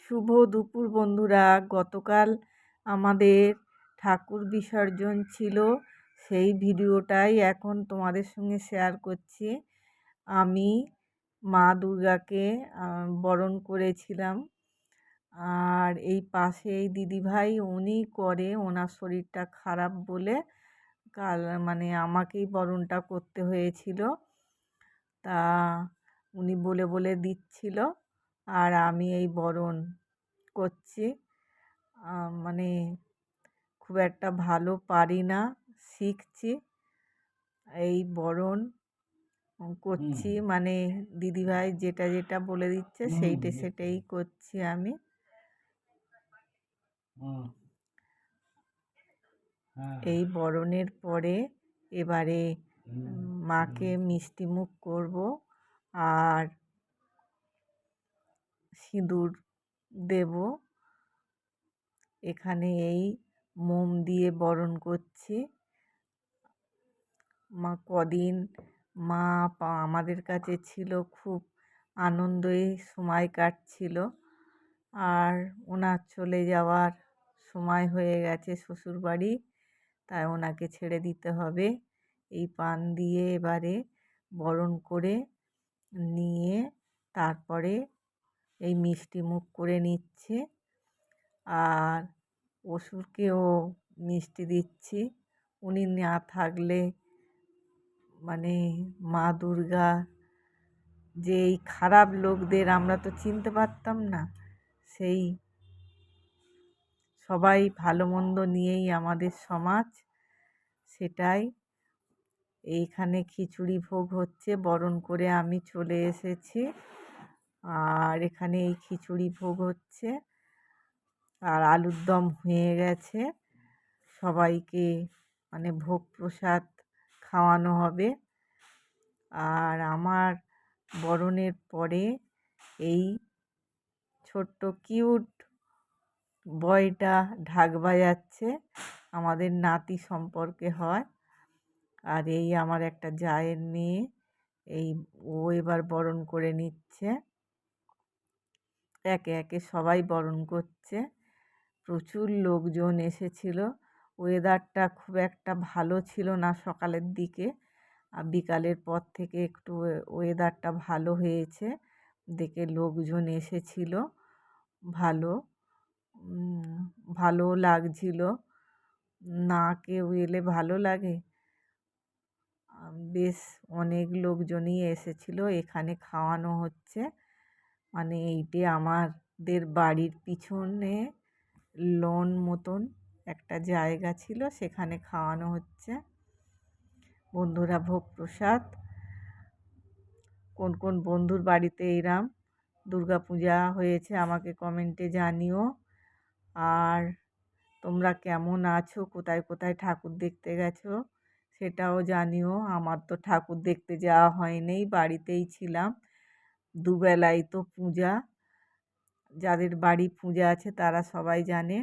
শুভ দুপুর বন্ধুরা। গতকাল আমাদের ঠাকুর বিসর্জন ছিল, সেই ভিডিওটাই এখন তোমাদের সঙ্গে শেয়ার করছি। আমি মা দুর্গাকে বরণ করেছিলাম। আর এই পাশে এই দিদিভাই উনি করে, ওনার শরীরটা খারাপ বলে কাল আমাকেই বরণটা করতে হয়েছিল। তা উনি বলে বলে দিচ্ছিল আর আমি এই বরণ করছি। মানে খুব একটা ভালো পারি না, শিখছি। এই বরণ করছি, দিদিভাই যেটা যেটা বলে দিচ্ছে সেটাই করছি আমি। এই বরণের পরে এবারে মাকে মিষ্টিমুখ করব আর সিঁদুর দেব। এখানে এই মোম দিয়ে বরণ করছি। কদিন মা আমাদের কাছে ছিল, খুব আনন্দে সময় কাটছিল। আর ওনার চলে যাওয়ার সময় হয়ে গেছে শ্বশুরবাড়ি, তাই ওনাকে ছেড়ে দিতে হবে। এই পান দিয়ে এবারে বরণ করে নিয়ে তারপরে এই মিষ্টি মুখ করে নিচ্ছে। আর অসুরকেও মিষ্টি দিচ্ছি। উনি না থাকলে মা দুর্গা যে এই খারাপ লোকদের আমরা তো চিনতে পারতাম না। সেই সবাই ভালো মন্দ নিয়েই আমাদের সমাজ, সেটাই। এইখানে খিচুড়ি ভোগ হচ্ছে, বরণ করে আমি চলে এসেছি। আর এখানে এই খিচুড়ি ভোগ হচ্ছে আর আলুর দম হয়ে গেছে। সবাইকে ভোগ প্রসাদ খাওয়ানো হবে। আর আমার বরণের পরে এই ছোট্ট কিউট বয়টা ঢাক বাজাচ্ছে, আমাদের নাতি সম্পর্কে হয়। আর এই আমার একটা জায়ের মেয়ে, ও এবার বরণ করে নিচ্ছে। একে একে সবাই বরণ করছে। প্রচুর লোকজন এসেছিল। ওয়েদারটা খুব একটা ভালো ছিল না সকালের দিকে, আর বিকালের পর থেকে একটু ওয়েদারটা ভালো হয়েছে দেখে লোকজন এসেছিল। ভালো লাগছিল না, কেউ এলে ভালো লাগে। বেশ অনেক লোকজনই এসেছিল। এখানে খাওয়ানো হচ্ছে, এইটে আমাদের বাড়ির পিছনে লন মতন একটা জায়গা ছিল, সেখানে খাওয়ানো হচ্ছে। বন্ধুরা, ভোগ প্রসাদ কোন কোন বন্ধুর বাড়িতে এরম দুর্গাপূজা হয়েছে আমাকে কমেন্টে জানিও। আর তোমরা কেমন আছো, কোথায় কোথায় ঠাকুর দেখতে গেছো সেটাও জানিও। আমার তো ঠাকুর দেখতে যাওয়া হয়নি, বাড়িতেই ছিলাম। দুবেলাই তো পূজা, যাদের বাড়ি পূজা আছে তারা সবাই জানে।